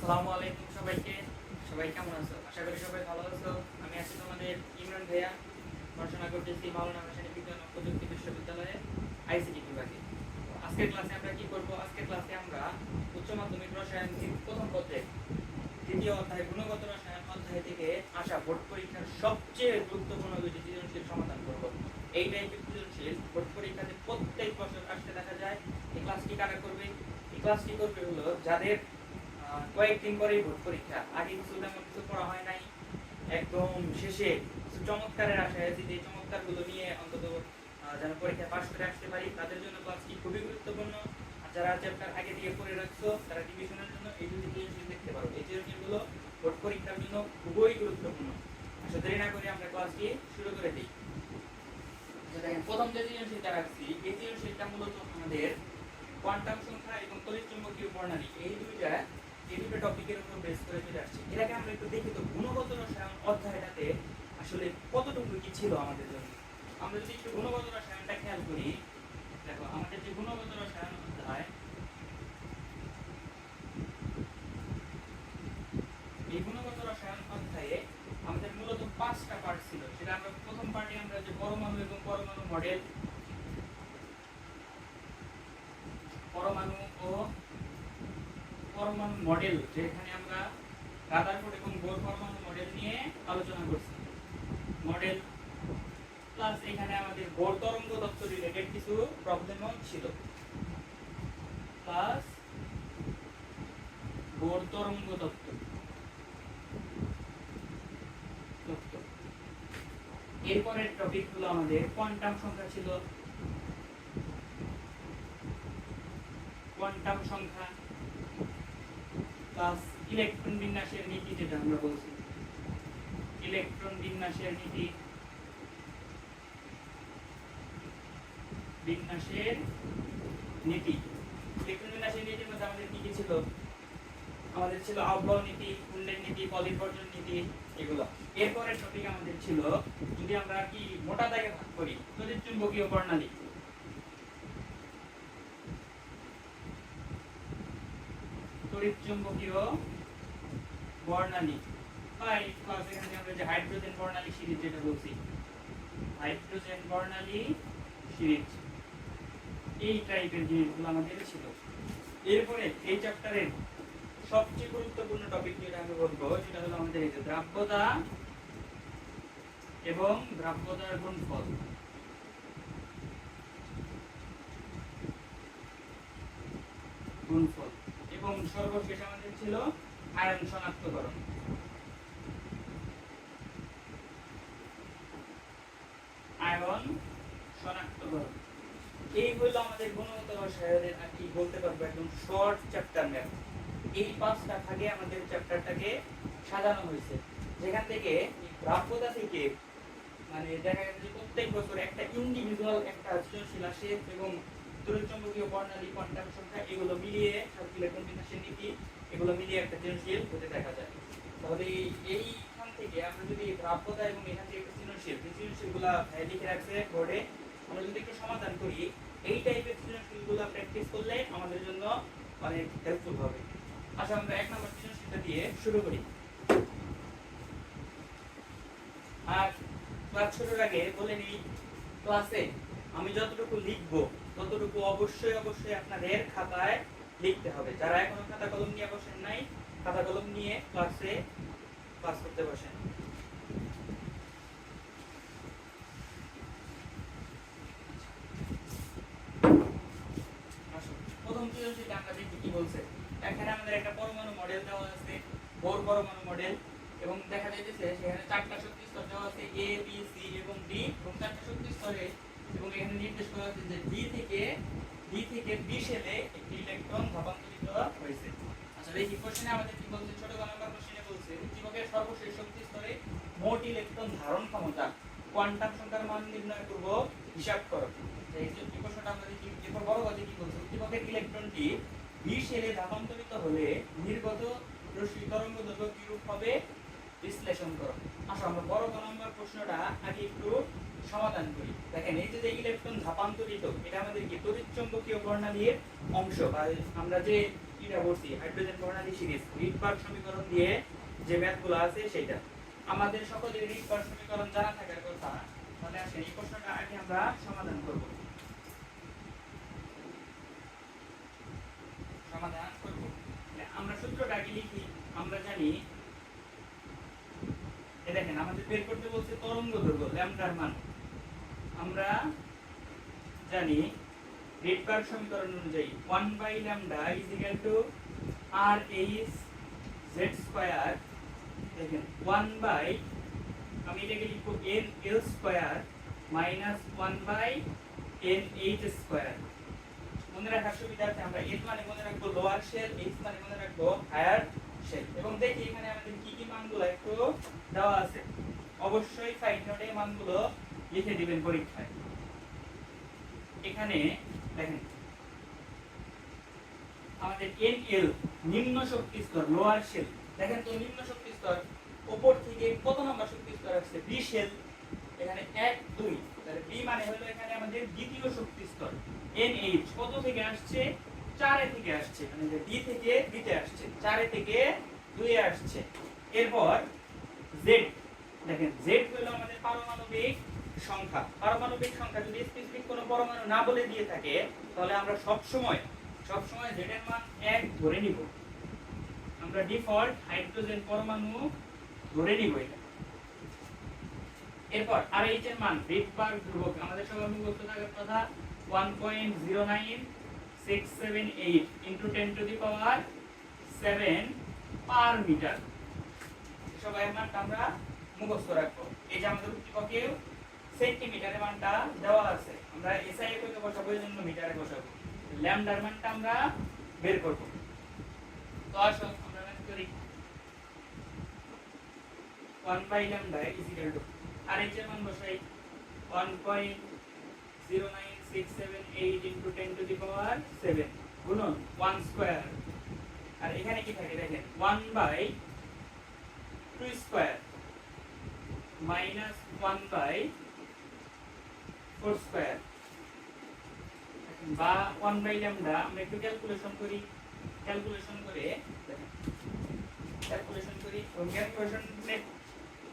আসসালামু আলাইকুম সবাইকে। সবাই কেমন আছো? আশা করি সবাই ভালো আছো। আমি আছি তোমাদের ইমরান ভাইয়া। পড়াশোনা করতেছি মাওলানা ভাসানী বিজ্ঞান ও প্রযুক্তি বিশ্ববিদ্যালয়ে আইসিটি বিভাগে। আজকের ক্লাসে আমরা কি করব? আজকের ক্লাসে আমরা উচ্চ মাধ্যমিক রসায়ন প্রথম পত্রে দ্বিতীয় অধ্যায় গুণগত রসায়ন অধ্যায় থেকে আসা বোর্ড পরীক্ষার সবচেয়ে গুরুত্বপূর্ণ দুটি সৃজনশীল সমাধান করব। এই টাইপের সৃজনশীল বোর্ড পরীক্ষাতে প্রত্যেক বছর আসতে দেখা যায়। এই ক্লাসটি কারা করবে? এই ক্লাসটি করবে হলো যাদের কয়েকদিন পরেই বোর্ড পরীক্ষা, আগে কিছু তেমন কিছু পড়া হয় নাই, একদম শেষে কিছু চমৎকারের আশায় আছি যে চমৎকারগুলো নিয়ে অন্তত যেন পরীক্ষায় পাশ করে আসতে পারি, তাদের জন্য ক্লাসটি খুবই গুরুত্বপূর্ণ। আর যারা চ্যাপ্টার আগে দিয়ে পড়ে রাখছো তারা রিভিশনের জন্য এই দুটি সৃজনশীল দেখতে পারো। এই সৃজনশীলগুলো বোর্ড পরীক্ষার জন্য খুবই গুরুত্বপূর্ণ। আসলে দেরি না করে আমরা ক্লাসটি শুরু করে দিই। দেখেন, প্রথম যে সৃজনশীলটা রাখছি এই সৃজনশীলটা মূলত আমাদের কোয়ান্টাম সংখ্যা এবং তড়িৎচুম্বকীয় বর্ণালী এই দুটো টপিকের উপর বেস করে চলে আসছে। এর আগে আমরা একটু দেখি তো গুণগত রসায়ন অধ্যায়টাতে আসলে কতটুকু কি ছিল আমাদের জন্য। আমরা যদি একটু গুণগত রসায়নটা খেয়াল করি, দেখো আমাদের যে গুণগত রসায়ন অধ্যায়, এই গুণগত রসায়ন অধ্যায়ে আমাদের মূলত 5টা পার্ট ছিল। সেটা আমরা প্রথম পার্টে আমরা যে পরমাণু এবং পরমাণু মডেল, পরমাণু ও পরমাণু মডেল, যেখানে আমরা রাদারফোর্ড এবং বোর পরমাণু মডেল নিয়ে আলোচনা করছি। মডেল প্লাস এখানে আমাদের বোর তরঙ্গ তত্ত্ব রিলেটেড কিছু প্রবলেমও ছিল, প্লাস বোর তরঙ্গ তত্ত্ব। এরপরের টপিক হলো আমাদের কোয়ান্টাম সংখ্যা ছিল, কোয়ান্টাম সংখ্যা প্লাস ইলেকট্রন বিন্যাসের নীতি, যেটা আমরা বলছি ইলেকট্রন বিন্যাসের নীতি, ইলেকট্রন বিন্যাসের নীতির মধ্যে আমাদের কি কি ছিল? আমাদের ছিল আউটবাউ নীতি, কুন্ডের নীতি, পলিবর্জন নীতি, এগুলো। এরপরের টপিক আমাদের ছিল, যদি আমরা কি মোটা দাগে ভাগ করি, তড়িৎচুম্বকীয় বর্ণালী। তড়িৎচুম্বকীয় বর্ণালী বাই প্লাস এখানে আমরা যে হাইড্রোজেন বর্ণালী সিরিজ যেটা বলছি, হাইড্রোজেন বর্ণালী সিরিজ, এই টাইপের জিনিসগুলো আমাদের ছিল। এরপরে এই চ্যাপ্টারের সবচেয়ে গুরুত্বপূর্ণ টপিক যেটা আমি বলবো সেটা হলো আমাদের এই যে দ্রাব্যতা এবং দ্রাব্যতার গুণফল। এবং সর্বশেষ আমাদের ছিল আয়ন শনাক্তকরণ। আয়ন শনাক্তকরণ এই হলো আমাদের গুণগত রসায়নের আর কি বলতে পারবো একদম শর্ট চ্যাপ্টার ম্যাপ। এই 5টা ভাগে আমাদের চ্যাপ্টারটাকে সাজানো হয়েছে, যেখান থেকে দ্রাব্যতা থেকে মানে দেখা গেছে যে প্রত্যেক বছর একটা ইন্ডিভিজুয়াল একটা সৃজনশীল আসে এবং তড়িৎচুম্বকীয় বর্ণালী, কোয়ান্টাম সংখ্যা এগুলো মিলিয়ে, ইলেকট্রন বিন্যাসের নীতি এগুলো মিলিয়ে একটা সৃজনশীল হতে দেখা যায়। তাহলে এইখান থেকে আমরা যদি দ্রাব্যতা এবং এখান থেকে সৃজনশীলগুলো লিখে রাখছে বোর্ডে, আমরা যদি একটু সমাধান করি, এই টাইপের সৃজনশীলগুলো প্র্যাকটিস করলে আমাদের জন্য অনেক হেল্পফুল হবে। আচ্ছা, আমরা 1 নম্বর সৃজনশীলটা দিয়ে শুরু করি। আর ক্লাস শুরুর আগে বলে নিই, ক্লাসে আমি যতটুকু লিখবো ততটুকু অবশ্যই আপনাদের খাতায় লিখতে হবে। যারা এখনো খাতা কলম নিয়ে বসেন নাই, খাতা কলম নিয়ে ক্লাসে ক্লাস করতে বসেন। প্রথম সৃজনশীলটা আমরা দেখি কি বলছে। এখানে আমাদের একটা পরমাণু মডেল দেওয়া আছে, বোর পরমাণু মডেল, এবং দেখা যাইতেছে সেখানে 4টা শক্তি স্তর দেওয়া আছে, এ বি সি এবং ডি, এবং 4টা শক্তি স্তরে এবং এখানে নির্দেশ করা আছে যে ডি থেকে বি শেলে একটি ইলেকট্রন ধাপান্তরিত হয়েছে। আচ্ছা, দেখি কোশ্চেনে আমাদের কি বলছে। ছোট নাম্বার কোশ্চেনে বলছে উদ্দীপকের সর্বশেষ শক্তি স্তরে মোট ইলেকট্রন ধারণ ক্ষমতা কোয়ান্টাম সংখ্যার মান নির্ণয় করব, হিসাব করো। এই যে প্রশ্নটা আমরা দেখি। এরপর বড় কথা কি বলছে, উদ্দীপকের ইলেকট্রনটি বি শেলে ধাপান্তরিত হলে নির্গত রশ্মি তরঙ্গ দৈর্ঘ্য কিরূপ হবে বিশ্লেষণ করো। আসো আমরা বড় নাম্বার প্রশ্নটা আগে একটু সমাধান করি। দেখেন, এই যে ইলেকট্রন ধাপান্তরিত, এটা আমাদের কি তড়িৎচুম্বকীয় বর্ণালীর অংশ, বা আমরা যে এটা বলছি হাইড্রোজেন বর্ণালী সিরিজ রিডবার্গ সমীকরণ দিয়ে যে ম্যাথগুলো আছে সেটা আমাদের সকলের রিডবার্গ সমীকরণ জানা থাকার কথা। তাহলে আসেন এই প্রশ্নটা আগে আমরা সমাধান করব। আমরা সূত্রটা আগে লিখি। আমরা জানি এই দেখেন আমাদের বের করতে বলছে তরঙ্গ দৈর্ঘ্য ল্যামডার মান। আমরা জানি রিডবার্গ সমীকরণ অনুযায়ী 1/λ r/h z² দেখেন 1/ আমি এটাকে লিখব nl² মাইনাস 1/nh²। মনে রাখার সুবিধার্থে আমরা n মানে মনে রাখবো লোয়ার শেল, h মানে মনে রাখবো হায়ার শেল। এবং দেখি এখানে আমাদের কি কি মানগুলো একটু দেওয়া আছে, অবশ্যই সাইড নোটে মানগুলো লিখে দিবেন পরীক্ষায়। এখানে দেখেন আমাদের nl নিম্ন শক্তি স্তর লোয়ার শেল। দেখেন তো নিম্ন শক্তি স্তর উপর থেকে কত নম্বর শক্তি স্তর আসছে? b shell. এখানে 1 2, তাহলে b মানে হলো এখানে আমাদের দ্বিতীয় শক্তি স্তর। nh কত থেকে আসছে? 4 এ থেকে আসছে, মানে যে d থেকে b তে আসছে, 4 এ থেকে 2 এ আসছে। এরপর z দেখেন z হলো আমাদের পারমাণবিক সংখ্যা। পারমাণবিক সংখ্যা যদি স্পেসিফিক কোনো পরমাণু না বলে দিয়ে থাকে তাহলে আমরা সব সময় z এর মান 1 ধরে নিব। আমরা ডিফল্ট হাইড্রোজেন পরমাণু ধরে নিব এটা। এরপর RH এর মান রিডবার্গ ধ্রুবক আমাদের সবার মুখস্থ থাকার কথা 1.09678 * 10⁻⁷ পার মিটার। সবাই এর মানটা আমরা মুখস্থ রাখবো। এই যে আমাদের উদ্দীপকে সেন্টিমিটারে মানটা দেওয়া আছে, আমরা এসআই এককে বসাবো, এই জন্য মিটারে বসাবো। ল্যামডার মানটা আমরা বের করব। তো আসো আমরা ম্যাথ করি। 1/λ RH এর মান বসাই 1.09678 * 10⁻⁷ গুণন 1² আর এখানে কি থাকে দেখেন 1/2² মাইনাস 1/4² বা 1/λ। আমরা একটু ক্যালকুলেশন করি, ক্যালকুলেশন করি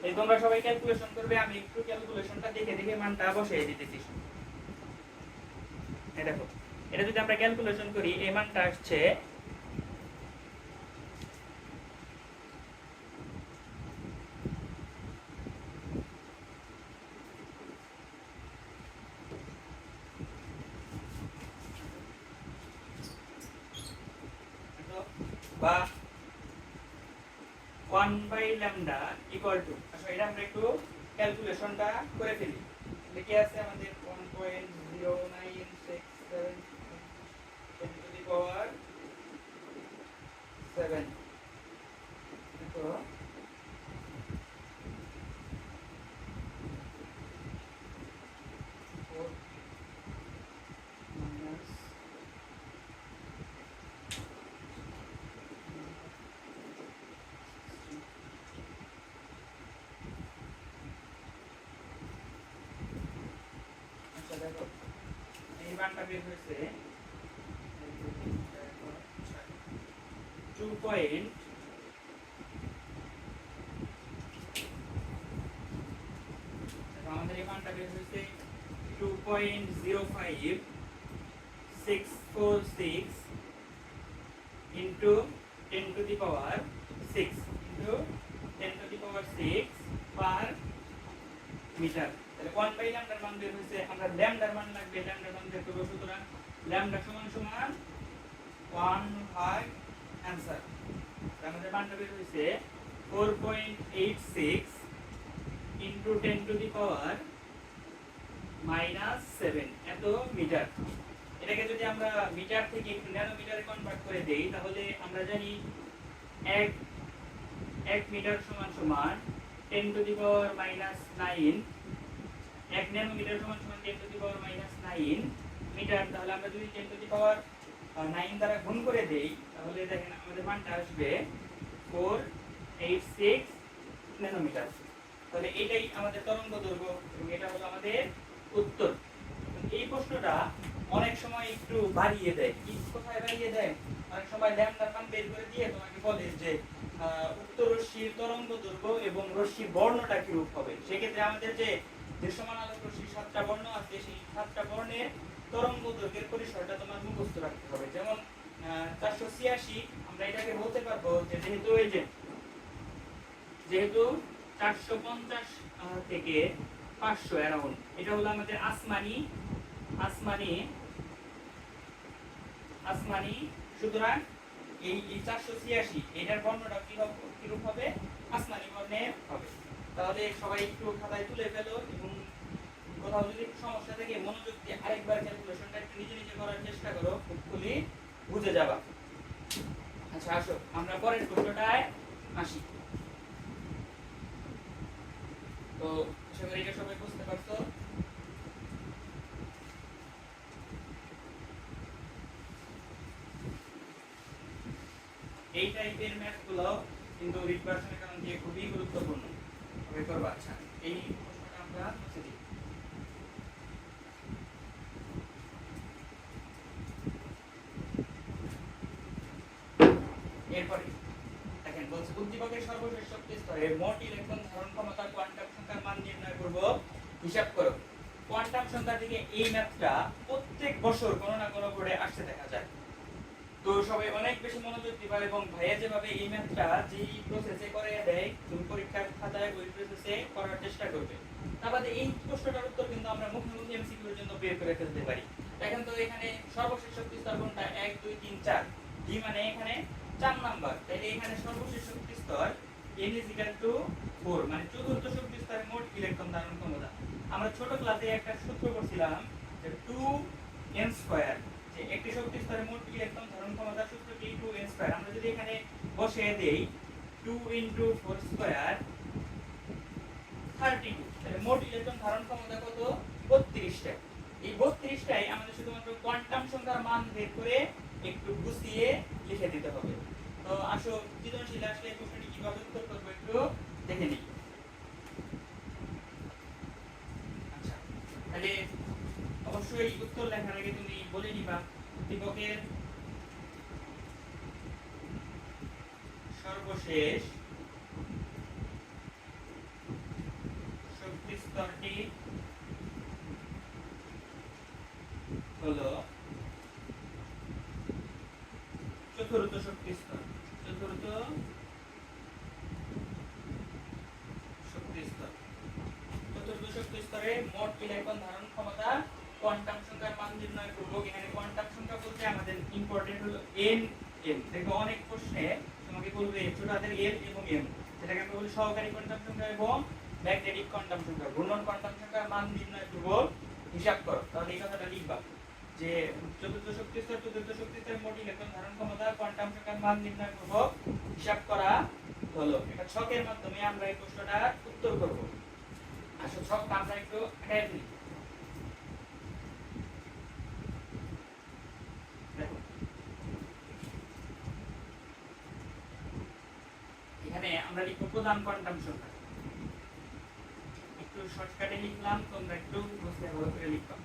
এই তোমরা সবাই ক্যালকুলেশন করবে, আমি একটু ক্যালকুলেশনটা দেখে দেখে মানটা বসিয়ে দিতেছি। এই দেখো এটা যদি আমরা ক্যালকুলেশন করি এই মানটা আসছে বা 1/λ আসলে এটা আমরা একটু ক্যালকুলেশনটা করে ফেলি। কি আছে আমাদের 1.09678 তো এই মানটা বের হয়েছে 2 পয়েন্ট আমাদের এই মানটা বের হয়েছে 2.05646 into 10⁶ into 10⁶ per মিটার। তাহলে 1/λ এর মান বের হয়েছে। আমরা ল্যামডার মান লাগবে, ল্যামডার মান বের করব। সুতরাং ল্যামডা সমান 1/2 आंसर। আমাদের মানটা বের হয়েছে 4.86 into 10⁻⁷ এত মিটার। এটাকে যদি আমরা মিটার থেকে একটু ন্যানোমিটারে কনভার্ট করে দেই তাহলে আমরা জানি 1 মিটার সমান 10⁻⁹ 1 ন্যানোমিটার সমান 10⁻⁹ মিটার। তাহলে আমরা যদি 10⁻⁹ দ্বারা গুণ করে দেই তাহলে দেখেন আমাদের মানটা আসবে 486 ন্যানোমিটার। তাহলে এটাই আমাদের তরঙ্গ দৈর্ঘ্য এবং এটা হলো আমাদের উত্তর। এই প্রশ্নটা অনেক সময় একটু বাড়িয়ে দেয়। কি কোথায় বাড়িয়ে দেয়? অনেক সময় ল্যামডার মান বের করে দিয়ে তোমাকে বলে যে উক্ত রশ্মির তরঙ্গ দৈর্ঘ্য এবং রশ্মির বর্ণটা কি রূপ হবে। সেক্ষেত্রে আমাদের যে দৃশ্যমান আলোক রশ্মির 7টা বর্ণ আছে সেই 7টা বর্ণের তরঙ্গ দৈর্ঘ্যের পরিসরটা তোমার মুখস্থ রাখতে হবে। যেমন 486 আমরা এটাকে বলতে পারবো যে যেহেতু 450 থেকে 500 অ্যারাউন্ড, এটা হলো আমাদের আসমানি। সুতরাং এই 486 এটার বর্ণটা কিরূপ হবে? আসমানি বর্ণে হবে। তাহলে সবাই একটু খাতায় তুলে ফেলো এবং কোথাও যদি সমস্যা থাকে মনোযোগ দিয়ে আরেকবার ক্যালকুলেশনটা একটু নিজে নিজে করার চেষ্টা করো, খুবই বুঝে যাবা। আচ্ছা আসো আমরা পরের প্রশ্নটায় আসি। তো আশা করি এটা সবাই বুঝতে পারছো। এই টাইপের ম্যাথগুলো কিন্তু রিভার্সনের কারণ দিয়ে খুবই গুরুত্বপূর্ণ হবে করবা। আচ্ছা এই প্রশ্নটা আমরা মুছে দিই। এরপরে দেখেন বলছে উদ্দীপকের সর্বশেষ শক্তি স্তরে মোট ইলেকট্রন ধারণ ক্ষমতা কোয়ান্টাম সংখ্যার মান নির্ণয় করব, হিসাব করো। কোয়ান্টাম সংখ্যা থেকে এই ম্যাথটা প্রত্যেক বছর কোনো না কোনো বোর্ডে আসতে দেখা যায়। তো সবাই অনেক বেশি মনোযোগ দিবা এবং ভাইয়া যেভাবে এই ম্যাথটা যেই প্রসেসে করে দেয় তুমি পরীক্ষার খাতায় ওই প্রসেসে করার চেষ্টা করবে। তারপরে এই প্রশ্নটার উত্তর কিন্তু আমরা মুখোমুখি এমসিকিউ এর জন্য বের করে ফেলতে পারি। দেখেন তো এখানে সর্বশেষ শক্তি স্তর কোনটা? 1 2 3 4, ডি মানে এখানে 4 নাম্বার। তাহলে এখানে সর্বশেষ শক্তি স্তর n = 4, মানে চতুর্থ শক্তি স্তরে মোট ইলেকট্রন ধারণ ক্ষমতা। আমরা ছোট ক্লাসে একটা সূত্র পড়ছিলাম যে 2n² যে একটি শক্তি স্তরে মোট ইলেকট্রন ধারণ ক্ষমতা সূত্রটি 2n²। আমরা যদি এখানে বসিয়ে দেই 2 * 4² 32, তাহলে মোট ইলেকট্রন ধারণ ক্ষমতা কত? 32টা। এই 32টাই আমাদের শুধুমাত্র কোয়ান্টাম সংখ্যার মান বের করে একটু গুছিয়ে লিখে দিতে হবে। তো আসো সৃজনশীল আসলে এই প্রশ্নটি কিভাবে উত্তর করব একটু দেখে নিই। আচ্ছা তাহলে অবশ্যই উত্তর লেখার আগে তুমি বলে নিবা উদ্দীপকের সর্বশেষ শক্তি স্তরটি হলো চতুর্থ শক্তি স্তর। চতুর্থ শক্তি স্তরে মোট ইলেকট্রন ধারণ ক্ষমতা কোয়ান্টাম সংখ্যার মান নির্ণয় করব। এখানে কোয়ান্টাম সংখ্যা বলতে আমাদের ইম্পর্টেন্ট হলো n m। দেখো অনেক প্রশ্নে তোমাকে বলবে ছোট হাতের l এবং m, যেটাকে আমরা বলি সহকারী কোয়ান্টাম সংখ্যা এবং ম্যাগনেটিক কোয়ান্টাম সংখ্যা। ঘূর্ণন কোয়ান্টাম সংখ্যার মান নির্ণয় করব, হিসাব করো। তাহলে এই কথাটা লিখবা যে চতুর্থ শক্তি স্তরে মোট ইলেকট্রন ধারণ ক্ষমতা কোয়ান্টাম সংখ্যার মান নির্ণয় করব, হিসাব করা হলো। এটা ছকের মাধ্যমে আমরা এই প্রশ্নটা উত্তর করব। আসলে ছকটা আমরা একটু আঁকায় দিই। এখানে আমরা লিখব প্রধান কোয়ান্টাম সংখ্যা। একটু শর্টকাটে লিখলাম, তোমরা একটু বুঝতে ভালো করে লিখবা।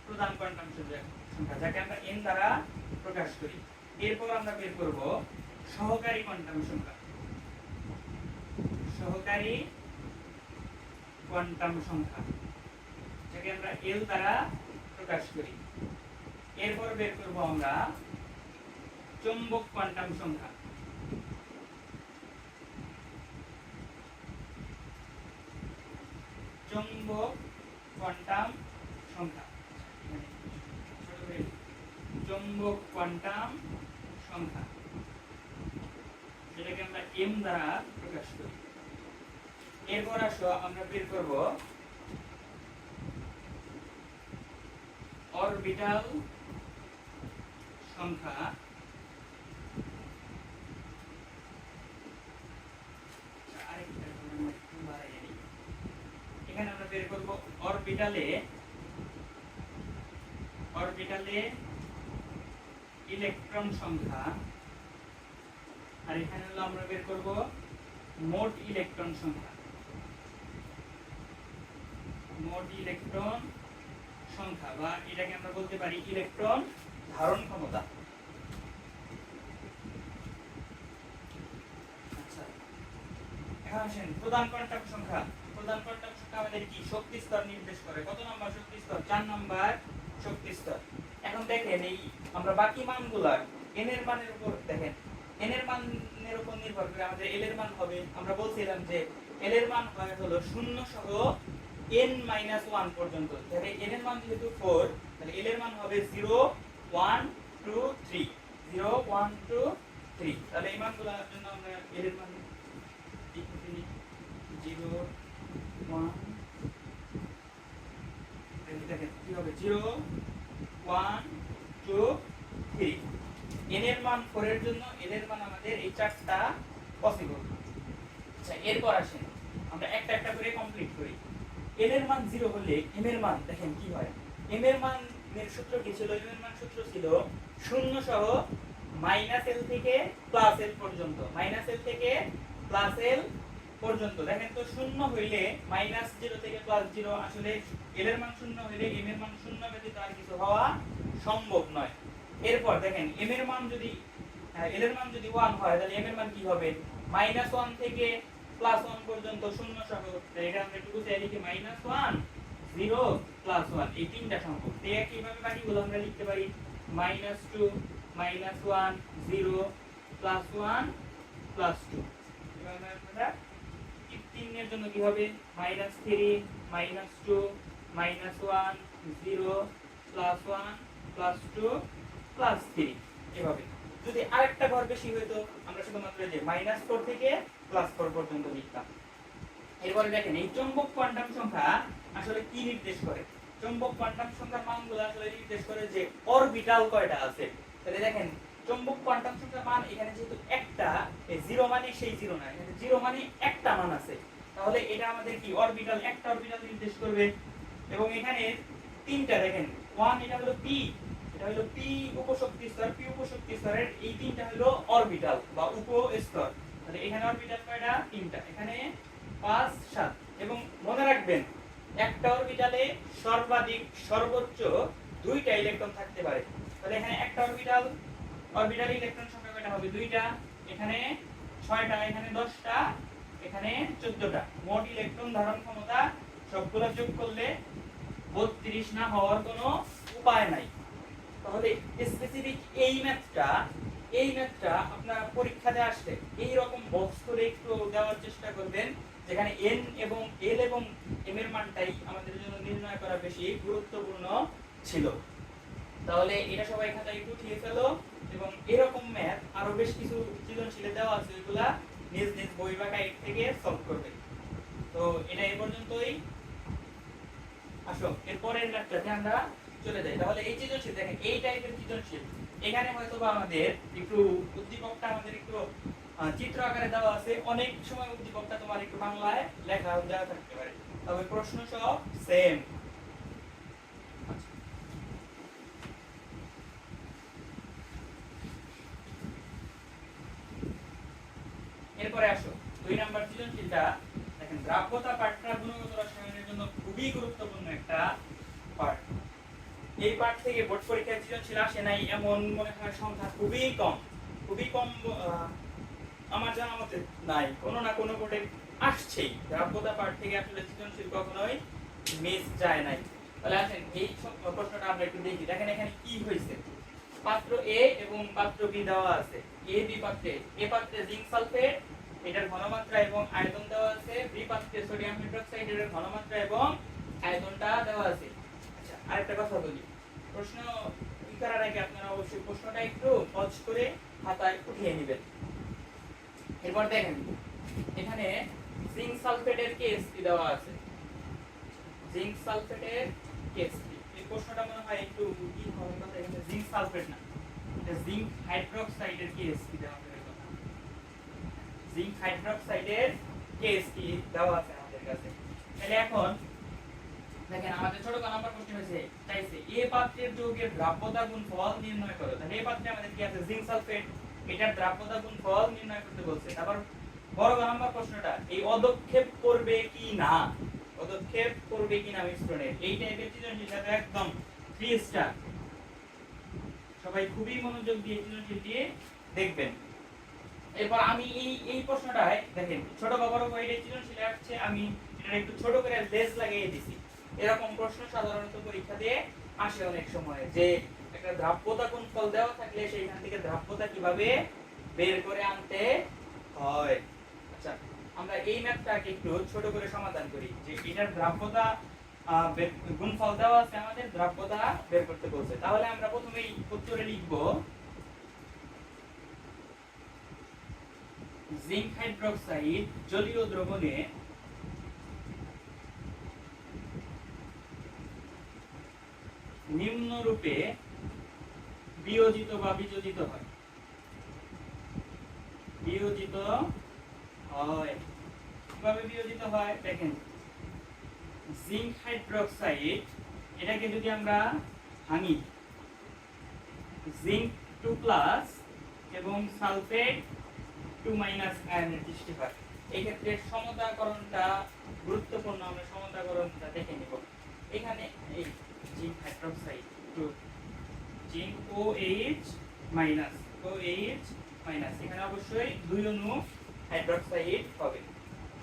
প্রধান কোয়ান্টাম সংখ্যা যাকে আমরা n দ্বারা প্রকাশ করি। এরপর আমরা বের করব সহকারী কোয়ান্টাম সংখ্যা। সহকারী কোয়ান্টাম সংখ্যা যাকে আমরা l দ্বারা প্রকাশ করি। এরপর বের করব আমরা চৌম্বক কোয়ান্টাম সংখ্যা। চৌম্বক কোয়ান্টাম সংখ্যা চৌম্বক কোয়ান্টাম সংখ্যা যেটাকে আমরা m দ্বারা প্রকাশ করি। এরপর আসো আমরা বের করব অরবিটাল সংখ্যা। এখানে আমরা বের করব অরবিটালে ইলেকট্রন সংখ্যা, আর এখানে হলো আমরা বের করব মোট ইলেকট্রন সংখ্যা। মোট ইলেকট্রন সংখ্যা বা এটাকে আমরা বলতে পারি ইলেকট্রন ধারণ ক্ষমতা। আচ্ছা, এখন আসেন প্রধান কোয়ান্টাম সংখ্যা। প্রধান কোয়ান্টাম সংখ্যা আমাদের কি শক্তি স্তর নির্দেশ করে। কত নাম্বার শক্তি স্তর? 4 নাম্বার শক্তি স্তর। এখন দেখেন এই আমরা বাকি মানগুলা n এর মানের উপর দেখেন n এর মানের উপর নির্ভর করে আমাদের l এর মান হবে। আমরা বলছিলাম যে l এর মান হয় হলো 0 সহ n - 1 পর্যন্ত। তাহলে n এর মান যেহেতু 4, তাহলে l এর মান হবে 0 1 2 3 0 1 2 3। তাহলে এই মানগুলোর জন্য আমরা l এর মান 0 1 দেখেন কি হবে 0 1 2 3। n এর মান 4 এর জন্য l এর মান আমাদের এই চারটা পসিবল। আচ্ছা, এরপর আসেন আমরা একটা একটা করে কমপ্লিট করি। l এর মান 0 হলে m এর মান দেখেন কি হয়। m এর মানের সূত্র কি ছিল? m এর মান সূত্র ছিল 0 সহ -l থেকে +l পর্যন্ত। -l থেকে +l পর্যন্ত। দেখেন তো 0 হইলে -0 থেকে +0 আসলে l এর মান 0 হইলে m এর মান 0 ব্যতীত আর কিছু হওয়া সম্ভব নয়। এরপর দেখেন m এর মান যদি l এর মান যদি 1 হয় তাহলে m এর মান কি হবে? -1 থেকে +1 পর্যন্ত 0 সহ। এটা আমরা একটু বুঝে লিখি -1 0 +1 এই তিনটা সম্পর্ক। তো কিভাবে বাকিগুলো আমরা লিখতে পারি? -2 -1 0 +1 +2। এভাবে আমরা 3 এর জন্য কি হবে? -3 -2 -1 0 +1 +2 +3 এভাবে। যদি আরেকটা ঘর বেশি হতো আমরা শুধুমাত্র যে -4 থেকে +4 পর্যন্ত লিখতাম। এরপরে দেখেন এই চৌম্বক কোয়ান্টাম সংখ্যা আসলে কি নির্দেশ করে? চৌম্বক কোয়ান্টাম সংখ্যার মানগুলো আসলে নির্দেশ করে যে অরবিটাল কয়টা আছে। তাহলে দেখেন চৌম্বক কোয়ান্টাম সংখ্যার মান এখানে যেহেতু একটা, এই 0 মানে সেই 0 না, এখানে 0 মানে একটা মান আছে। তাহলে এটা আমাদের কি অরবিটাল, একটা অরবিটাল নির্দেশ করবে। এবং এখানে তিনটা দেখেন 1 এটা হলো p, এটা হলো p উপশক্তি স্তর, p উপশক্তি স্তরের এই তিনটা হলো অরবিটাল বা উপস্তর। তাহলে এখানে অরবিটাল কয়টা? তিনটা। এখানে 5 7। এবং মনে রাখবেন একটা অরবিটালে সর্বাধিক সর্বোচ্চ 2টা ইলেকট্রন থাকতে পারে। তাহলে এখানে একটা অরবিটাল ইলেকট্রন সংখ্যা কয়টা হবে? 2টা। এখানে 6টা, এখানে 10টা, এখানে 14টা। মোট ইলেকট্রন ধারণ ক্ষমতা সবগুলো যোগ করলে 32 না হওয়ার কোনো উপায় নাই। তাহলে স্পেসিফিক এই ম্যাথটা আপনারা পরীক্ষাতে আসলে এই রকম বক্স করে একটু দেওয়ার চেষ্টা করবেন, যেখানে n এবং l এবং m এর মানটাই আমাদের জন্য নির্ণয় করা বেশি গুরুত্বপূর্ণ ছিল। তাহলে এটা সবাই খাতায় একটু উঠিয়ে ফেলো। এবং এরকম ম্যাথ আরো বেশ কিছু সৃজনশীলে দেওয়া আছে, ওইগুলা নিজ নিজ বই বা গাইড থেকে সলভ করবে। তো এটা এই পর্যন্তই। আসো এরপরের ম্যাথটাতে আমরা চলে যাই। তাহলে এই সৃজনশীল দেখেন এই টাইপের সৃজনশীল, এখানে হয়তো বা আমাদের একটু উদ্দীপকটা আমাদের একটু চিত্র আকারে দেওয়া আছে। অনেক সময় উদ্দীপকটা তোমার একটু বাংলায় লেখা দেওয়া থাকতে পারে, তবে প্রশ্ন সব সেম। এরপরে আসো 2 নাম্বার সৃজনশীলটা দেখেন। দ্রাব্যতা পাঠটা গুণগত রসায়নের জন্য খুবই গুরুত্বপূর্ণ একটা পাঠ। এই পাঠ থেকে বোর্ড পরীক্ষায় সৃজনশীল আসে নাই এমন মনে হয় সংখ্যা খুবই কম আমার জানা মতে নাই, কোনো না কোনো বোর্ডে আসছেই। দ্রাব্যতা পাঠ থেকে আসলে সৃজনশীল কখনোই মিস যায় নাই। তাহলে আসেন এই প্রশ্নটা আমরা একটু দেখি। দেখেন এখানে কি হয়েছে। পাত্র এ এবং পাত্র বি দেওয়া আছে। এ বি পাত্রে, এ পাত্রে জিঙ্ক সালফেট এটার ঘনমাত্রা এবং আয়তন দেওয়া আছে, বি পাত্রে সোডিয়াম হাইড্রোক্সাইড এর ঘনমাত্রা এবং আয়তনটা দেওয়া আছে। আচ্ছা, আরেকটা কথা বলি, প্রশ্ন কি করার আগে আপনারা অবশ্যই প্রশ্নটা একটু পজ করে খাতায় উঠিয়ে নেবেন। এরপর দেখেন এখানে জিঙ্ক সালফেটের কেএসপি দেওয়া আছে। জিঙ্ক সালফেটের কেএসপি, এই প্রশ্নটা মনে হয় একটু কি হওয়ার কথা, এখানে জিঙ্ক সালফেট না, এটা জিঙ্ক হাইড্রোক্সাইডের কেএসপি দেওয়া আছে। জিঙ্ক হাইড্রোক্সাইডের কেএসপি দেওয়া আছে আমাদের কাছে। তাহলে এখন দেখেন আমাদের ছোট নাম্বার প্রশ্ন হয়েছে, চাইছে এ পাত্রের যৌগের দ্রাব্যতা গুণফল নির্ণয় করো। তাহলে এই পাত্রে আমাদের কি আছে? জিঙ্ক সালফেট, এটার দ্রাব্যতা গুণফল নির্ণয় করতে বলছে। তারপর বড় নাম্বার প্রশ্নটা এই অদক্ষেপ করবে কি না, পদক্ষেপ করবে কিনা মিশ্রণের, এই টাইপের সৃজনশীল একদম 3 স্টার। সবাই খুবই মনোযোগ দিয়ে সৃজনশীলটি দেখবেন। এরপর আমি এই প্রশ্নটায় দেখেন ছোট বড় করে সৃজনশীল আসছে, আমি এটা একটু ছোট করে লেস লাগিয়ে দিছি। এরকম প্রশ্ন সাধারণত পরীক্ষাতে আসে অনেক সময়, যে একটা দ্রাব্যতা গুণফল দেওয়া থাকলে সেইখান থেকে দ্রাব্যতা কিভাবে বের করে আনতে হয়। আচ্ছা, আমরা এই ম্যাথটাকে একটু ছোট করে সমাধান করি, যে এটার দ্রাব্যতা গুণফল দেওয়া আছে, আমাদের দ্রাব্যতা বের করতে বলছে। তাহলে আমরা প্রথমেই উত্তরে লিখব জিঙ্ক হাইড্রোক্সাইড জলীয় দ্রবণে নিম্নরূপে বিয়োজিত বা বিযোজিত হয়। বিয়োজিত হয়, কিভাবে বিয়োজিত হয় দেখেন, জিঙ্ক হাইড্রোক্সাইড এটাকে যদি আমরা ভাঙি, জিঙ্ক 2+ এবং সালফেট 2- আয়নের সৃষ্টি হয়। এই ক্ষেত্রে সমতাকরণটা গুরুত্বপূর্ণ, আমরা সমতাকরণটা দেখে নিব। এখানে এই জিঙ্ক হাইড্রোক্সাইড জিঙ্ক OH- এখানে অবশ্যই দুই অণু হাইড্রোক্সাইড হবে।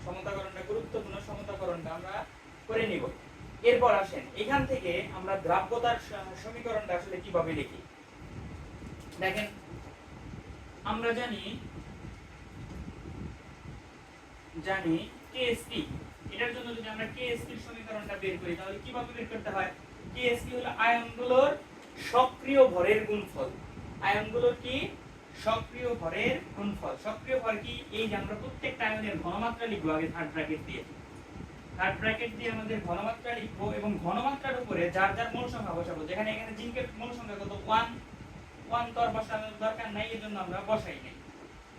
সমতাকরণটা গুরুত্বপূর্ণ, সমতাকরণটা আমরা করে নিব। এরপর আসেন এখান থেকে আমরা দ্রাব্যতার সমীকরণটা আসলে কিভাবে লিখি। দেখেন আমরা জানি KSP, এটার জন্য যদি আমরা KSP এর সমীকরণটা বের করি তাহলে কিভাবে বের করতে হয়। KSP হলো আয়নগুলোর সক্রিয় ভরের গুণফল। আয়নগুলোর কি সক্রিয় ভরের গুণফল। সক্রিয় ভর কি, এই যে আমরা প্রত্যেকটা আয়নের ঘনমাত্রা লিখবো আগে থার্ড ব্র্যাকেট দিয়ে আমাদের ঘনমাত্রা লিখবো, এবং ঘনমাত্রার উপরে যার যার মোল সংখ্যা বসাবো। যেখানে এখানে জিঙ্কের মোল সংখ্যা কত 1 তো আর বসানোর দরকার নাই, এজন্য আমরা বসাই নাই।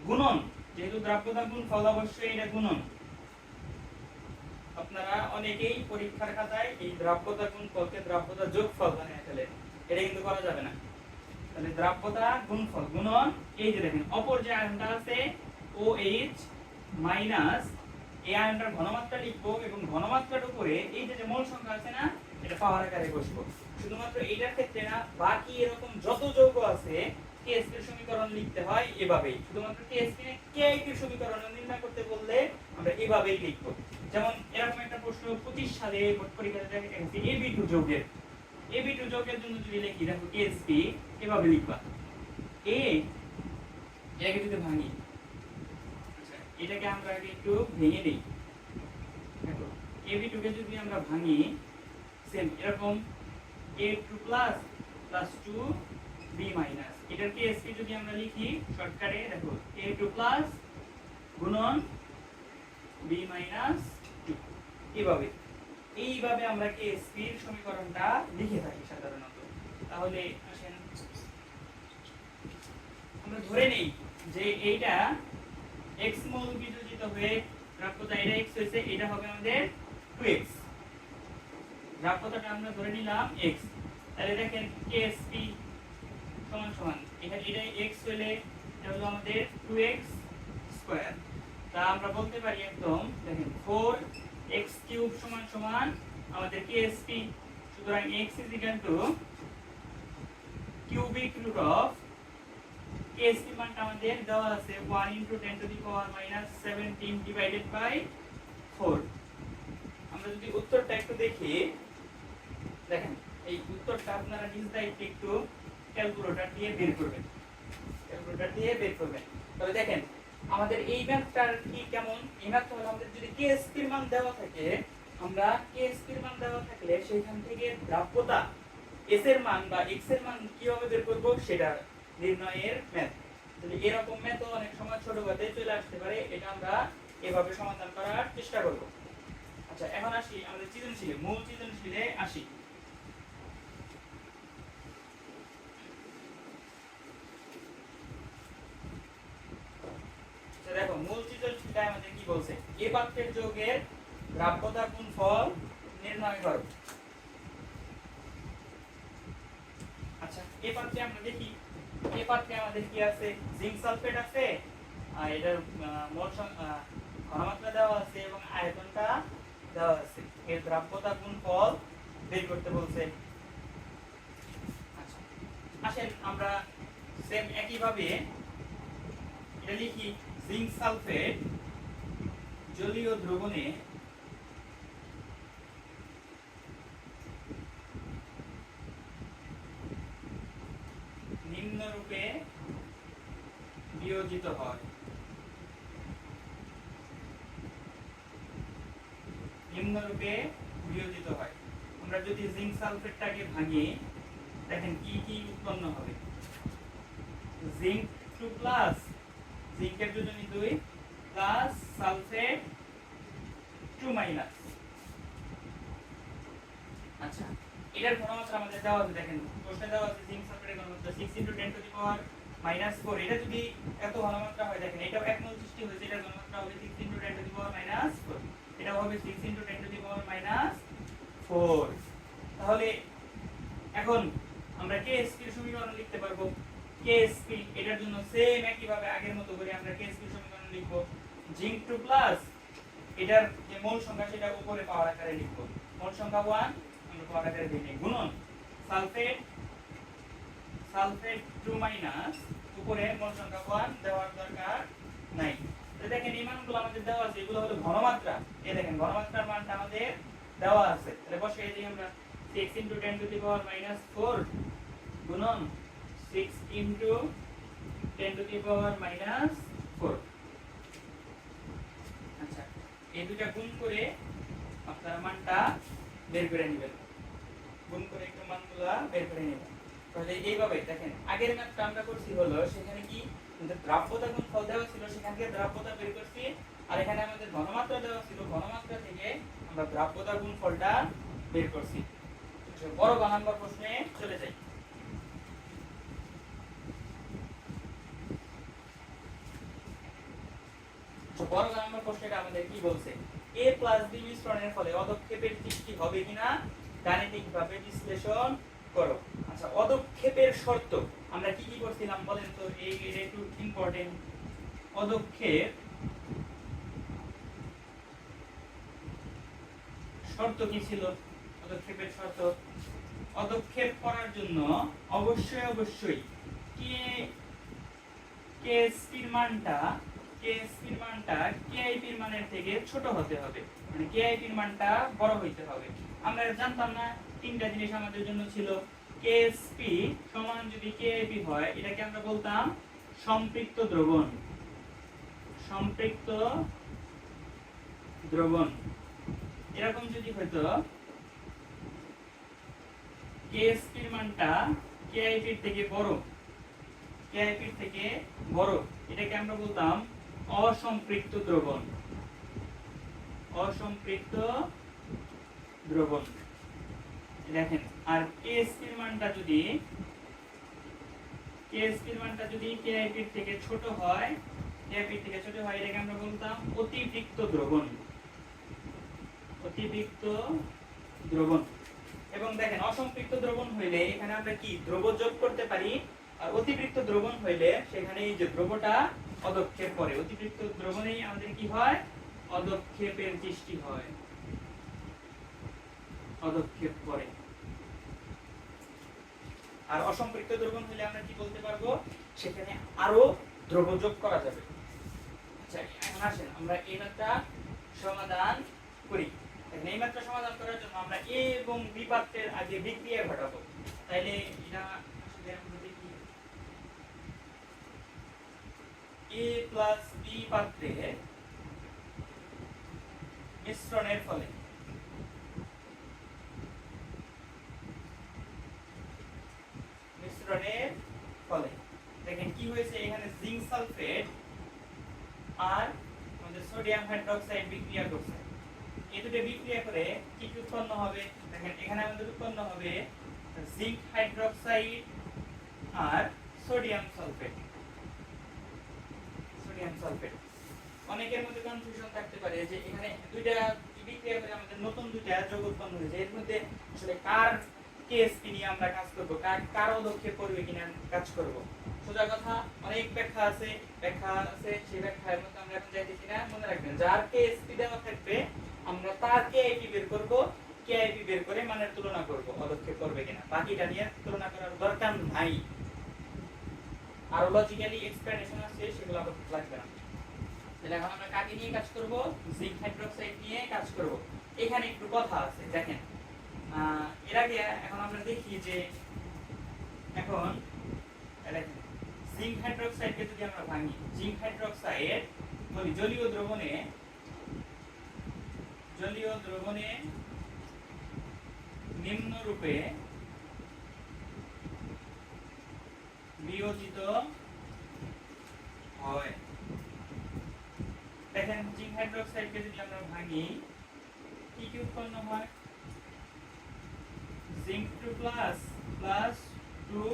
গুণন, যেহেতু দ্রাব্যতার গুণফল অবশ্যই এটা গুণন। আপনারা অনেকেই পরীক্ষার খাতায় এই দ্রাব্যতা গুণফলকে দ্রাব্যতা যোগফল বানিয়ে ফেলে, এটা কিন্তু করা যাবে না। তাহলে দ্রাব্যতা গুণফল গুণন, এই যে দেখেন অপর যে আয়নটা আছে OH- এই আয়নটার ঘনমাত্রা লিখবো, এবং ঘনমাত্রার উপরে এই যে মোল সংখ্যা আছে না, এটা পাওয়ার আকারে বসবো। শুধুমাত্র এইটার ক্ষেত্রে না, বাকি এরকম যত যৌগ আছে KSP এর সমীকরণ লিখতে হয় এভাবেই। শুধুমাত্র KSP এর KIP এর সমীকরণ নির্ণয় করতে বললে আমরা এভাবেই লিখবো। যেমন এরকম একটা প্রশ্ন 25 সালে পরীক্ষাতে দেখা গেছে AB2 যৌগের জন্য যদি লিখি, দেখো KSP এভাবে লিখবা। এটাকে যদি ভাঙি, আচ্ছা এটাকে আমরা আগে একটু ভেঙে দেই। দেখো AB2 কে যদি আমরা ভাঙি, সেম এরকম A2+ + 2B-, এটার KSP যদি আমরা লিখি শর্টকাটে, দেখো A2+ গুণন B-2, এইভাবে আমরা KSP এর সমীকরণটা লিখে থাকি সাধারণত। তাহলে আসেন আমরা ধরে নেই যে এইটা x মোল বিযোজিত হয়ে দ্রাব্যতা, এটা x হয়েছে, এটা হবে আমাদের 2x। দ্রাব্যতাটা আমরা ধরে নিলাম x। তাহলে দেখেন KSP সমান এখানে এটা x হলে এটা হলো আমাদের 2x²। তা আমরা বলতে পারি একদম, দেখেন 4x³ সমান আমাদের KSP। সুতরাং x cubic root of KSP মানটা আমাদের দেওয়া আছে 1 × 10⁻⁻17 divided by 4। আমরা যদি উত্তরটা একটু দেখি, দেখেন এই উত্তরটা আপনারা নিজ দায়িত্বে একটু ক্যালকুলেটর দিয়ে বের করবেন। তবে দেখেন আমাদের এই ম্যাথটার কি কেমন, এই ম্যাথটা হলো আমাদের যদি KSP এর মান দেওয়া থাকে, আমরা KSP এর মান দেওয়া থাকলে সেইখান থেকে দ্রাব্যতা S এর মান বা X এর মান কিভাবে বের করব সেটা নির্ণয়ের ম্যাথ। তাহলে এরকম ম্যাথও অনেক সময় ছোটখাটো চলে আসতে পারে, এটা আমরা এভাবে সমাধান করার চেষ্টা করব। আচ্ছা এখন আসি আমাদের সৃজনশীলে, মূল সৃজনশীলে আসি। দেখো মূল সৃজনশীলটা আমাদের কি বলছে, এ পাত্রের যৌগের দ্রাব্যতা গুণফল নির্ণয় করো। আচ্ছা এই পাত্রে আমরা দেখি, এই পাত্রে আমাদের কি আছে, জিঙ্ক সালফেট আছে, আর এটার মোল ঘনমাত্রা দেওয়া আছে এবং আয়তনটা দেওয়া আছে। এর দ্রাব্যতা গুণফল বের করতে বলছে। আচ্ছা আসেন আমরা সেম একই ভাবে এটা লিখি, জিঙ্ক সালফেট জলীয় দ্রবণে নিম্নরূপে বিয়োজিত হয়। নিম্নরূপে বিয়োজিত হয়। আমরা যদি জিঙ্ক সালফেটটাকে ভাঙি, দেখেন কি কি উৎপন্ন হবে। জিঙ্ক 2 প্লাস, জিঙ্কের যোজনী 2 প্লাস সালফেট 2 মাইনাস। আচ্ছা, এটার ঘনমাত্রা আমাদের দেওয়া আছে, দেখেন প্রশ্নে দেওয়া আছে জিঙ্ক সালফেটের ঘনমাত্রা 6 × 10⁻⁻⁴। এটা যদি এত ঘনমাত্রা হয়, দেখেন এটাও 1 মোল সৃষ্টি হয়েছে, এটার ঘনমাত্রা হবে 6 × 10⁻⁻⁴। এটাও হবে 6 × 10⁻⁴। তাহলে এখন আমরা KSP এর সমীকরণ লিখতে পারবো। KSP এটার জন্য সেম একই ভাবে আগের মতো করে আমরা KSP এর সমীকরণ লিখব। জিঙ্ক 2 প্লাস, এটার যে মোল সংখ্যা সেটা উপরে পাওয়ার আকারে লিখব। মোল সংখ্যা 1 আমরা পাওয়ার আকারে দিই, গুণন সালফেট 2 মাইনাস, উপরে মোল সংখ্যা 1 দেওয়ার দরকার নাই। তো দেখেন এই মানগুলো আমাদের দেওয়া আছে, এগুলো হলো ঘনমাত্রা। এই দেখেন ঘনমাত্রার মানটা আমাদের দেওয়া আছে, তাহলে বসিয়ে দিই আমরা 6 × 10⁻⁴ গুণন 6 × 10⁻⁴। আচ্ছা, এই দুটো গুণ করে আপনারা মানটা বের করে নেবেন, গুণ করে একটু মানগুলো বের করে নেবেন। তাহলে এইভাবে দেখেন আগের ম্যাথটা আমরা করছি হলো, সেখানে কি দ্রাব্যতা গুণফল দেওয়া ছিল, সেখান থেকে দ্রাব্যতা বের করছি, আর এখানে আমাদের ঘনমাত্রা দেওয়া ছিল, ঘনমাত্রা থেকে আমরা দ্রাব্যতা গুণফলটা বের করছি। বড় গ নাম্বার প্রশ্নে চলে যাই। বড় গ নাম্বার প্রশ্নটা আমাদের কি বলছে, A + B মিশ্রণের ফলে অদক্ষেপের সৃষ্টি হবে কিনা গাণিতিকভাবে বিশ্লেষণ করো। আচ্ছা, অদক্ষেপের শর্ত আমরা কি কি করছিলাম বলেন তো, এটা একটু ইম্পর্টেন্ট। অদক্ষেপ শর্ত কি ছিল? পদক্ষেপের শর্ত, পদক্ষেপ করার জন্য অবশ্যই কেএসপির মানটা কেআইপির মানের থেকে ছোট হতে হবে, মানে কেআইপির মানটা বড় হইতে হবে। আমরা জানতাম না, তিনটা জিনিস আমাদের জন্য ছিল। কেএসপি সমান যদি কেআইপি হয়, এটাকে আমরা বলতাম সম্পৃক্ত দ্রবণ। সম্পৃক্ত দ্রবণ এরকম যদি হইতো, কেএসপির মানটা কেআইপির থেকে বড়, এটাকে আমরা বলতাম অসম্পৃক্ত দ্রবণ। অসম্পৃক্ত দ্রবণ দেখেন। আর কেএসপির মানটা যদি কেআইপির থেকে ছোট হয়, এটাকে আমরা বলতাম অতিরিক্ত দ্রবণ। এবং দেখেন অসম্পৃক্ত দ্রবণ হইলে এখানে আমরা কি দ্রব যোগ করতে পারি, আর অতিরিক্ত দ্রবণ হইলে সেখানে এই যে দ্রবটা অদক্ষেপ করে, অতিরিক্ত দ্রবণেই আমাদের কি হয়, অদক্ষেপের সৃষ্টি হয়, অদক্ষেপ করে। আর অসম্পৃক্ত দ্রবণ হইলে আমরা কি বলতে পারবো, সেখানে আরো দ্রব যোগ করা যাবে। আচ্ছা, এখন আসেন আমরা এই ম্যাথটা সমাধান করি। এই ম্যাথটা সমাধান করার জন্য আমরা এ এবং বি পাত্রের আগে বিক্রিয়া ঘটাবো। তাইলে এটা আসলে আমরা দেখি, এ প্লাস বি পাত্রে মিশ্রণের ফলে দেখেন কি হয়েছে, এখানে জিঙ্ক সালফেট আর আমাদের সোডিয়াম হাইড্রোক্সাইড বিক্রিয়া করছে। এই দুটো বিক্রিয়া করে কি উৎপন্ন হবে, দেখেন এখানে আমাদের উৎপন্ন হবে জিঙ্ক হাইড্রোক্সাইড আর সোডিয়াম সালফেট। অনেকের মধ্যে কনফিউশন থাকতে পারে যে এখানে দুইটা বিক্রিয়া করে আমাদের নতুন দুইটা যৌগ উৎপন্ন হয়েছে, এর মধ্যে আসলে কার কেএসপি নিয়ে আমরা কাজ করব, কার অদক্ষেপ করবে কিনা কাজ করব। সোজা কথা, অনেক ব্যাখ্যা আছে, সেই ব্যাখ্যার মধ্যে আমরা এখন যাইতেছি না। মনে রাখবেন, যার কেএসপি দেওয়া থাকবে আমরা তার কেআইপি বের করব, কেআইপি বের করে মানের তুলনা করব পদক্ষেপ করবে কিনা, বাকিটা নিয়ে তুলনা করার দরকার নাই। আর লজিক্যালি এক্সপ্লেনেশন আছে সেগুলো আবার লাগবে না। তাহলে এখন আমরা কাকে নিয়ে কাজ করব? জিঙ্ক হাইড্রোক্সাইড নিয়ে কাজ করব। এখানে একটু কথা আছে দেখেন। এর আগে এখন আমরা দেখি যে এখন দেখেন জিঙ্ক হাইড্রোক্সাইডকে যদি আমরা ভাঙি, জিঙ্ক হাইড্রোক্সাইড বলি জলীয় দ্রবণে নিম্ন রূপে বিয়োজিত হয়। দেখেন জিঙ্ক হাইড্রোক্সাইডকে যদি আমরা ভাঙি কি কি উৎপন্ন হয়? জিঙ্ক 2 প্লাস 2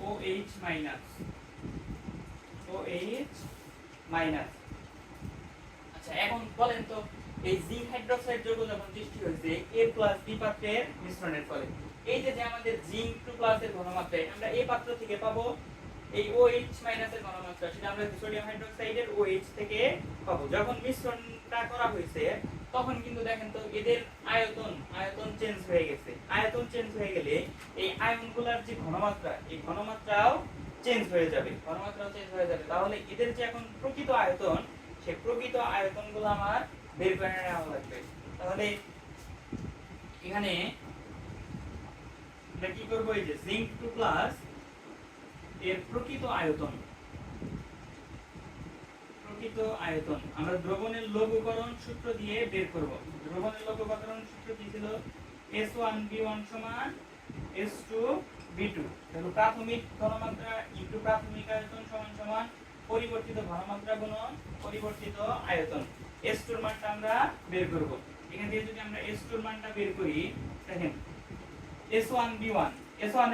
OH মাইনাস আচ্ছা এখন বলেন তো এই জিঙ্ক হাইড্রোক্সাইড যৌগ যখন সৃষ্টি হয়েছে A প্লাস B পাত্রের মিশ্রণের ফলে, এই যে আমাদের জিঙ্ক 2 প্লাস এর ঘনমাত্রা আমরা এই পাত্র থেকে পাবো এই OH মাইনাস এর ঘনমাত্রা, সেটা আমরা সোডিয়াম হাইড্রোক্সাইডের OH থেকে পাবো। যখন মিশ্রণটা করা হয়েছে তখন কিন্তু দেখেন তো এদের আয়তন চেঞ্জ হয়ে গেছে। আয়তন চেঞ্জ হয়ে গেলে এই আয়নগুলোর যে ঘনমাত্রা, এই ঘনমাত্রাও চেঞ্জ হয়ে যাবে। তাহলে এদের যে এখন প্রকৃত আয়তন, সেই প্রকৃত আয়তনগুলো আমার বের করে নেওয়া লাগবে। তাহলে এখানে আমরা কি করব? এই যে জিঙ্ক 2 প্লাস এর প্রকৃত আয়তন আমরা দ্রবণের লঘুকরণ সূত্র দিয়ে বের করব। দ্রবণের লঘুকরণ সূত্র কি ছিল? S1V1 সমান S2V2। তাহলে প্রাথমিক ঘনমাত্রা ইনটু প্রাথমিক আয়তন সমান সমান পরিবর্তিত ঘনমাত্রা গুণন পরিবর্তিত আয়তন। S2 এর মানটা আমরা বের করব। এখান থেকে যদি আমরা S2 এর মানটা বের করি, দেখেন S1V1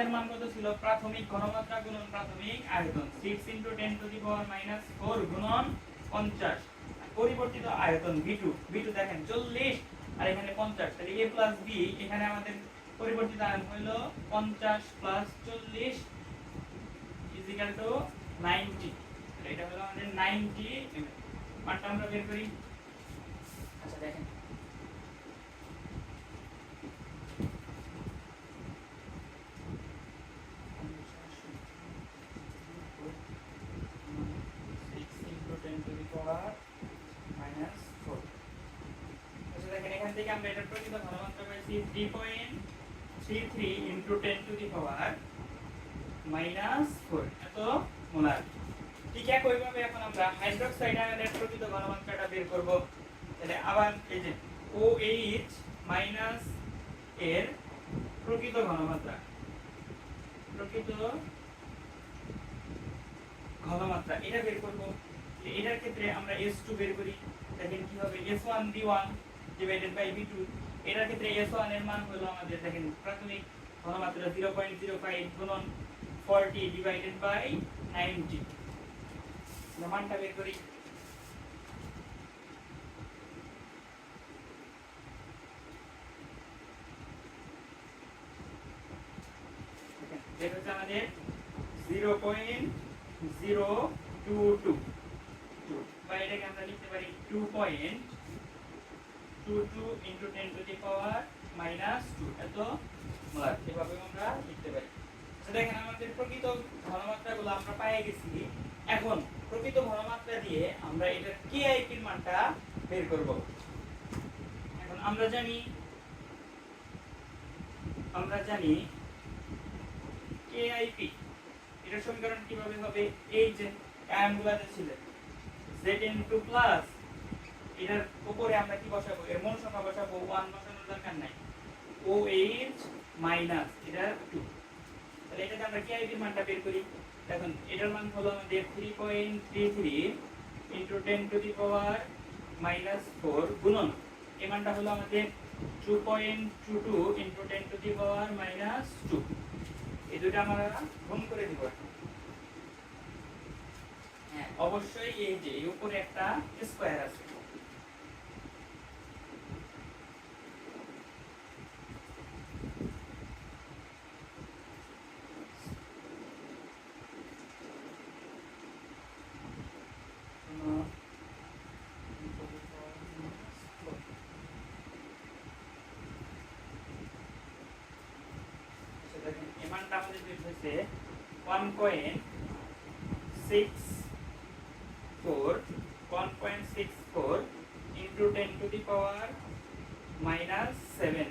এর মান কত ছিল? প্রাথমিক ঘনমাত্রা গুণন প্রাথমিক আয়তন 6 × 10⁻⁴ গুণন 50। পরিবর্তিত আয়তন V2 দেখেন 40 আর এখানে 50। তাহলে A প্লাস B এখানে আমাদের পরিবর্তিত আয়তন হলো 50 প্লাস 40 ইকুয়াল টু 90। এটা হলো আমাদের 90 মানটা আমরা বের করি। আচ্ছা দেখেন এখান থেকে আমরা এটার প্রকৃত ঘনমাত্রা পাইছি 3.33 × 10⁻⁴ এত মোলার। ঠিক একইভাবে এখন আমরা হাইড্রোক্সাইড আয়নের প্রকৃত ঘনমাত্রাটা বের করব। তাহলে আবার এই যে OH মাইনাস এর প্রকৃত ঘনমাত্রা এটা বের করব। এটার ক্ষেত্রে আমরা S2 বের করি। দেখেন কি হবে? S1V1 divided by V2। এটার ক্ষেত্রে S1 এর মান হলো আমাদের দেখেন প্রাথমিক ঘনমাত্রা 0.05 গুণন 40 ডিভাইডেড বাই 90। আমরা মানটা বের করি। এটা হচ্ছে আমাদের 0.022 বা এটাকে আমরা লিখতে পারি 2.22 × 10⁻⁻² এত মোলার। এভাবে আমরা লিখতে পারি। তো দেখেন আমাদের প্রকৃত ঘনমাত্রাগুলো আমরা পেয়ে গেছি। এখন প্রকৃত ঘনমাত্রা দিয়ে আমরা এটার কেআইপি এর মানটা বের করব। এখন আমরা জানি কেআইপি এটার সমীকরণ কিভাবে হবে? এই যে আয়নগুলো যে ছিল Zn2 প্লাস এটার উপরে আমরা কি বসাবো? এর মূল সংখ্যা বসাবো, 1 বসানোর দরকার নাই। OH মাইনাস এটা 2। তাহলে এটাতে আমরা কেআইপি এর মানটা বের করি। দেখুন এটার মান হলো আমাদের 3.33 × 10⁻⁴ গুণন এই মানটা হলো আমাদের 2.22 × 10⁻⁻²। এই দুটো আমরা গুণ করে দিব। হ্যাঁ অবশ্যই এই যে এই উপরে একটা স্কয়ার আছে। মানটা আমাদের বের হয়েছে 1.64 into 10 to the power -7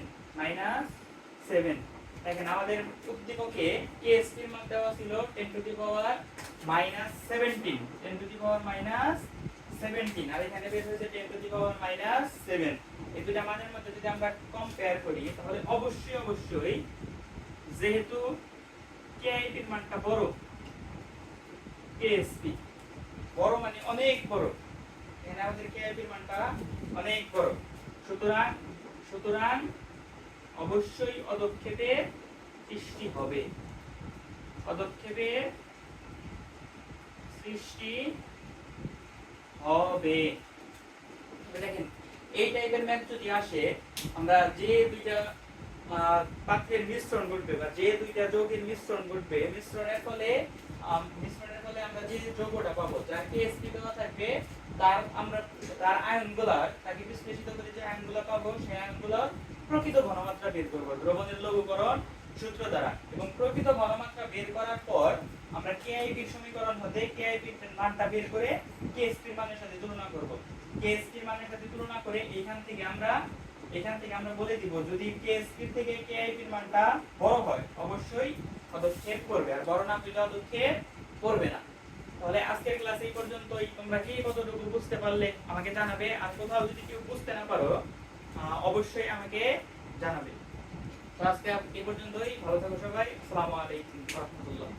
দেখেন আমাদের উদ্দীপকে KSP এর মান দেওয়া ছিল 10 to the power -17 আর এখানে বের হয়েছে 10 to the power -7 এই দুটো মানের মধ্যে যদি আমরা কম্পেয়ার করি তাহলে অবশ্যই যেহেতু KIP এর মানটা বড় KSP বড় মানে অনেক বড় এখানে আমাদের KIP এর মানটা অনেক বড় সুতরাং অবশ্যই অদক্ষেপের সৃষ্টি হবে দেখেন এই টাইপের ম্যাথ যদি আসে আমরা যে দুইটা পাত্রের মিশ্রণ ঘটবে বা যে দুইটা যৌগের মিশ্রণ ঘটবে মিশ্রণের ফলে আমরা যে যৌগটা পাবো যার KSP দেওয়া থাকবে তার আয়নগুলার তাকে বিশ্লেষিত করে যে আয়নগুলো পাবো সেই আয়নগুলোর প্রকৃত ঘনমাত্রা বের করব দ্রবণের লঘুকরণ সূত্র দ্বারা এবং প্রকৃত ঘনমাত্রা বের করার পর আমরা KIP এর সমীকরণ হতে KIP এর মানটা বের করে KSP এর মানের সাথে তুলনা করব KSP এর মানের সাথে তুলনা করে এখান থেকে আমরা বলে দিব যদি KSP থেকে KIP এর মানটা বড় হয় অবশ্যই পদক্ষেপ করবে আর বড় না হলে পদক্ষেপ করবে না তাহলে আজকের ক্লাস এই পর্যন্তই তোমরা কি কতটুকু বুঝতে পারলে আমাকে জানাবে আর কোথাও যদি কেউ বুঝতে না পারো অবশ্যই আমাকে জানাবে তো আজকে এই পর্যন্তই ভালো থাকো সবাই আসসালামু আলাইকুম ওয়া রাহমাতুল্লাহ